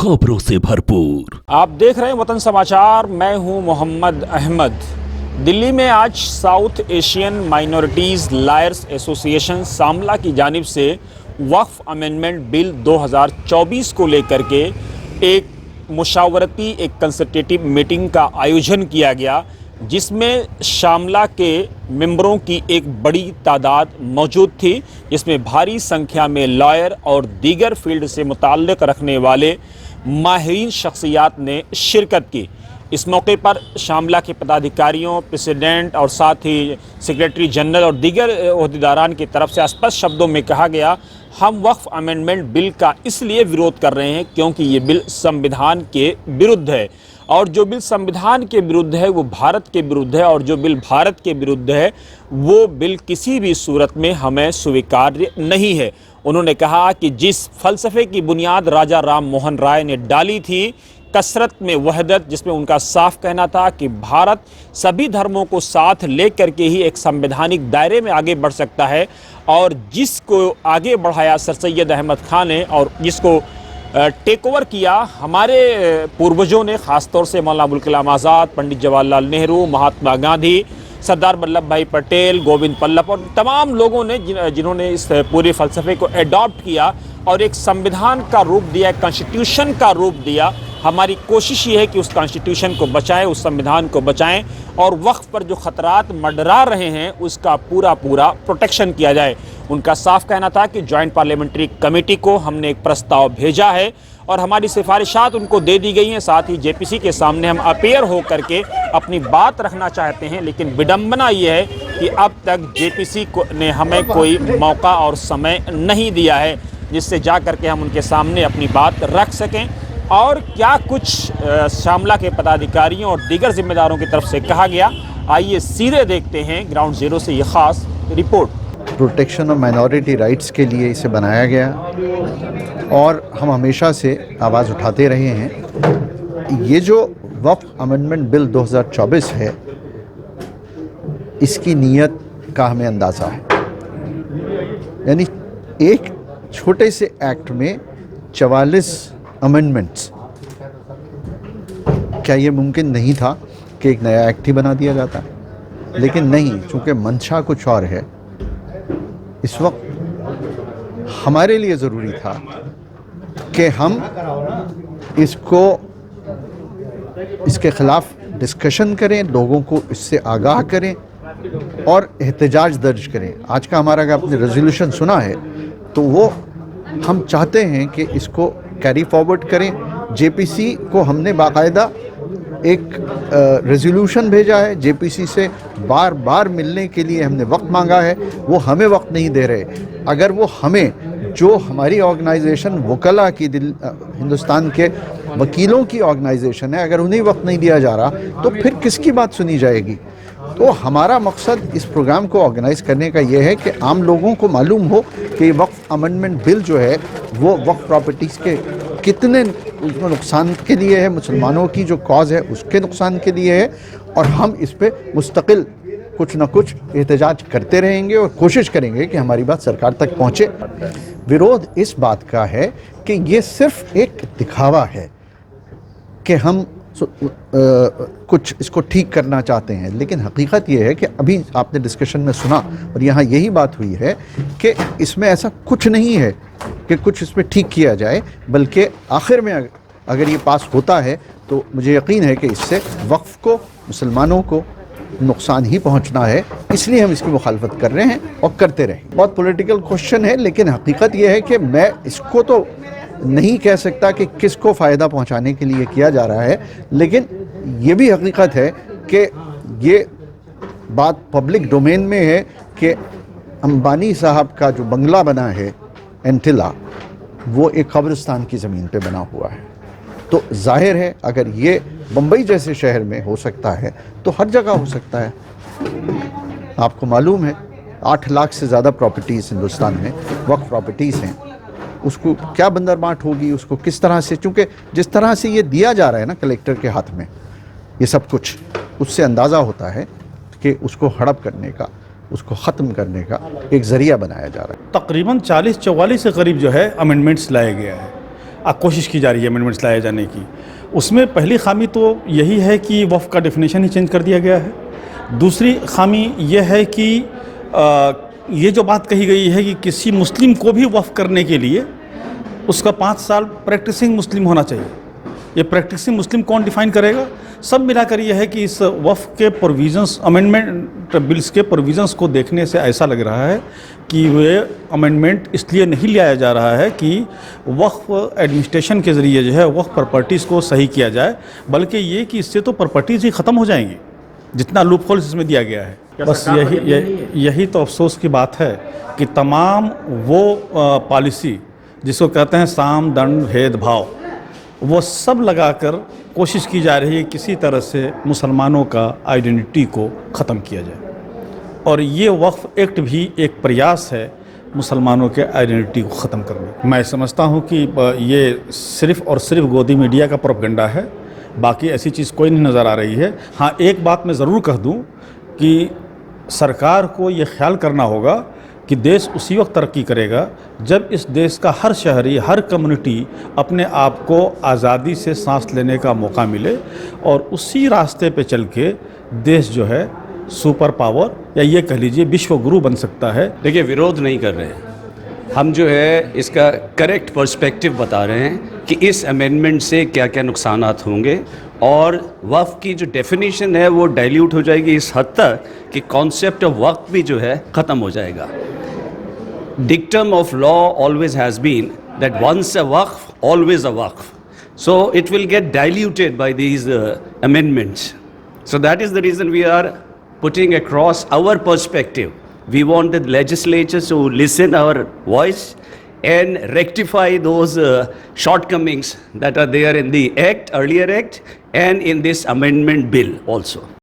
खबरों से भरपूर। आप देख रहे हैं वतन समाचार। मैं हूं मोहम्मद अहमद। दिल्ली में आज South Asian minorities lawyers association सामला की जानिब से वक्फ अमेंडमेंट बिल 2024 को लेकर के एक मुशावरती कंसल्टेटिव मीटिंग का आयोजन किया गया, जिसमें शामला के मेंबरों की एक बड़ी तादाद मौजूद थी, जिसमें भारी संख्या में लॉयर और दीगर फील्ड से मुताल्लिक़ रखने वाले माहिरीन शख्सियात ने शिरकत की। इस मौके पर शामला के पदाधिकारियों, प्रेसिडेंट और साथ ही सेक्रेटरी जनरल और दीगर ओहदेदारान की तरफ से स्पष्ट शब्दों में कहा गया, हम वक्फ अमेंडमेंट बिल का इसलिए विरोध कर रहे हैं क्योंकि ये बिल संविधान के विरुद्ध है, और जो बिल संविधान के विरुद्ध है वो भारत के विरुद्ध है, और जो बिल भारत के विरुद्ध है वो बिल किसी भी सूरत में हमें स्वीकार्य नहीं है। उन्होंने कहा कि जिस फ़लसफ़े की बुनियाद राजा राम मोहन राय ने डाली थी, कसरत में वहदत, जिसमें उनका साफ कहना था कि भारत सभी धर्मों को साथ लेकर के ही एक संवैधानिक दायरे में आगे बढ़ सकता है, और जिसको आगे बढ़ाया सर सैयद अहमद खान ने और जिसको टेक ओवर किया हमारे पूर्वजों ने, ख़ास तौर से मौलाना अबुल कलाम आज़ाद, पंडित जवाहरलाल नेहरू, महात्मा गांधी, सरदार वल्लभ भाई पटेल, गोविंद पल्लभ और तमाम लोगों ने जिन्होंने इस पूरे फ़लसफ़े को एडॉप्ट किया और एक संविधान का रूप दिया, एक कॉन्स्टिट्यूशन का रूप दिया। हमारी कोशिश ये है कि उस कॉन्स्टिट्यूशन को बचाएं, उस संविधान को बचाएं, और वक्फ पर जो ख़तरात मंडरा रहे हैं उसका पूरा प्रोटेक्शन किया जाए। उनका साफ कहना था कि जॉइंट पार्लियामेंट्री कमेटी को हमने एक प्रस्ताव भेजा है और हमारी सिफारिशात उनको दे दी गई हैं। साथ ही जेपीसी के सामने हम अपेयर हो करके अपनी बात रखना चाहते हैं, लेकिन विडंबना ये है कि अब तक जेपीसी ने हमें कोई मौका और समय नहीं दिया है जिससे जा करके हम उनके सामने अपनी बात रख सकें। और क्या कुछ शामला के पदाधिकारियों और दीगर जिम्मेदारों की तरफ से कहा गया, आइए सीधे देखते हैं ग्राउंड जीरो से ये ख़ास report. Protection of minority rights के लिए इसे बनाया गया और हम हमेशा से आवाज़ उठाते रहे हैं। ये जो वक्फ अमेंडमेंट बिल 2024 है, इसकी नीयत का हमें अंदाज़ा है। यानी एक छोटे से एक्ट में 44 अमेंडमेंट्स। क्या ये मुमकिन नहीं था कि एक नया एक्ट ही बना दिया जाता? लेकिन नहीं, चूँकि मंशा कुछ और है। इस वक्त हमारे लिए ज़रूरी था कि हम इसके ख़िलाफ़ डिस्कशन करें, लोगों को इससे आगाह करें और एहतजाज दर्ज करें। आज का हमारा अगर आपने रेजोल्यूशन सुना है तो वो हम चाहते हैं कि इसको कैरी फॉरवर्ड करें। जेपीसी को हमने बाकायदा एक रेजोल्यूशन भेजा है, जेपीसी से बार बार मिलने के लिए हमने वक्त मांगा है, वो हमें वक्त नहीं दे रहे। अगर वो हमें, जो हमारी ऑर्गेनाइजेशन वकला की हिंदुस्तान के वकीलों की ऑर्गेनाइजेशन है, अगर उन्हें वक्त नहीं दिया जा रहा तो फिर किसकी बात सुनी जाएगी? तो हमारा मकसद इस प्रोग्राम को ऑर्गेनाइज करने का ये है कि आम लोगों को मालूम हो कि वक्फ अमेंडमेंट बिल जो है वो वक्फ प्रॉपर्टीज़ के कितने उसमें नुकसान के लिए है, मुसलमानों की जो कॉज़ है उसके नुकसान के लिए है, और हम इस पे मुस्तकिल कुछ न कुछ एहतजाज करते रहेंगे और कोशिश करेंगे कि हमारी बात सरकार तक पहुँचे। विरोध इस बात का है कि ये सिर्फ एक दिखावा है कि हम कुछ इसको ठीक करना चाहते हैं, लेकिन हकीकत ये है कि अभी आपने डिस्कशन में सुना और यहाँ यही बात हुई है कि इसमें ऐसा कुछ नहीं है कि कुछ इसमें ठीक किया जाए, बल्कि आखिर में अगर ये पास होता है तो मुझे यकीन है कि इससे वक्फ को, मुसलमानों को नुकसान ही पहुँचना है। इसलिए हम इसकी मुखालफत कर रहे हैं और करते रहें। बहुत पॉलिटिकल क्वेश्चन है, लेकिन हकीकत ये है कि मैं इसको तो नहीं कह सकता कि किसको फ़ायदा पहुंचाने के लिए किया जा रहा है, लेकिन ये भी हकीकत है कि ये बात पब्लिक डोमेन में है कि अंबानी साहब का जो बंगला बना है एंटिला, वो एक कब्रिस्तान की ज़मीन पे बना हुआ है। तो जाहिर है अगर ये बम्बई जैसे शहर में हो सकता है तो हर जगह हो सकता है। आपको मालूम है 8 लाख से ज़्यादा प्रॉपर्टीज़ हिंदुस्तान में वक्फ प्रॉपर्टीज़ हैं। उसको क्या बंदरबांट होगी, उसको किस तरह से, चूँकि जिस तरह से ये दिया जा रहा है ना कलेक्टर के हाथ में ये सब कुछ, उससे अंदाज़ा होता है कि उसको हड़प करने का, उसको ख़त्म करने का एक ज़रिया बनाया जा रहा है। तकरीबन 40-44 के करीब जो है अमेंडमेंट्स लाया गया है। कोशिश की जा रही है अमेंडमेंट्स लाए जाने की। उसमें पहली खामी तो यही है कि वफ़ का डेफिनेशन ही चेंज कर दिया गया है। दूसरी खामी यह है कि ये जो बात कही गई है कि किसी मुस्लिम को भी वफ़ करने के लिए उसका 5 साल प्रैक्टिसिंग मुस्लिम होना चाहिए। ये प्रैक्टिसिंग मुस्लिम कौन डिफ़ाइन करेगा? सब मिलाकर यह है कि इस वफ़ के प्रोविज़न्स, अमेंडमेंट बिल्स के प्रोविज़न्स को देखने से ऐसा लग रहा है कि वे अमेंडमेंट इसलिए नहीं लाया जा रहा है कि वक्फ एडमिनिस्ट्रेशन के ज़रिए जो है वक्फ प्रॉपर्टीज़ को सही किया जाए, बल्कि ये कि इससे तो प्रॉपर्टीज़ ही ख़त्म हो जाएंगी जितना लूप होल्स इसमें दिया गया है। बस यही तो अफसोस की बात है कि तमाम वो पॉलिसी जिसको कहते हैं साम दंड भेदभाव, वो सब लगाकर कोशिश की जा रही है किसी तरह से मुसलमानों का आइडेंटिटी को ख़त्म किया जाए। और ये वक्फ एक्ट भी एक प्रयास है मुसलमानों के आइडेंटिटी को ख़त्म करने। मैं समझता हूँ कि ये सिर्फ़ और सिर्फ गोदी मीडिया का प्रोपेगेंडा है, बाकी ऐसी चीज़ कोई नहीं नज़र आ रही है। हाँ, एक बात मैं ज़रूर कह दूँ कि सरकार को ये ख्याल करना होगा कि देश उसी वक्त तरक्की करेगा जब इस देश का हर शहरी, हर कम्युनिटी अपने आप को आज़ादी से सांस लेने का मौका मिले, और उसी रास्ते पे चल के देश जो है सुपर पावर या ये कह लीजिए विश्व गुरु बन सकता है। देखिए, विरोध नहीं कर रहे हैं हम, जो है इसका करेक्ट पर्सपेक्टिव बता रहे हैं कि इस अमेंडमेंट से क्या क्या नुकसानात होंगे, और वक्फ की जो डेफिनेशन है वो डाइल्यूट हो जाएगी इस हद तक कि कॉन्सेप्ट ऑफ वक्फ भी जो है ख़त्म हो जाएगा। Dictum of law always has been that once a waqf, always a waqf. So it will get diluted by these amendments. So that is the reason we are putting across our perspective. We want the legislatures to listen our voice and rectify those shortcomings that are there in the act, earlier act, and in this amendment bill also.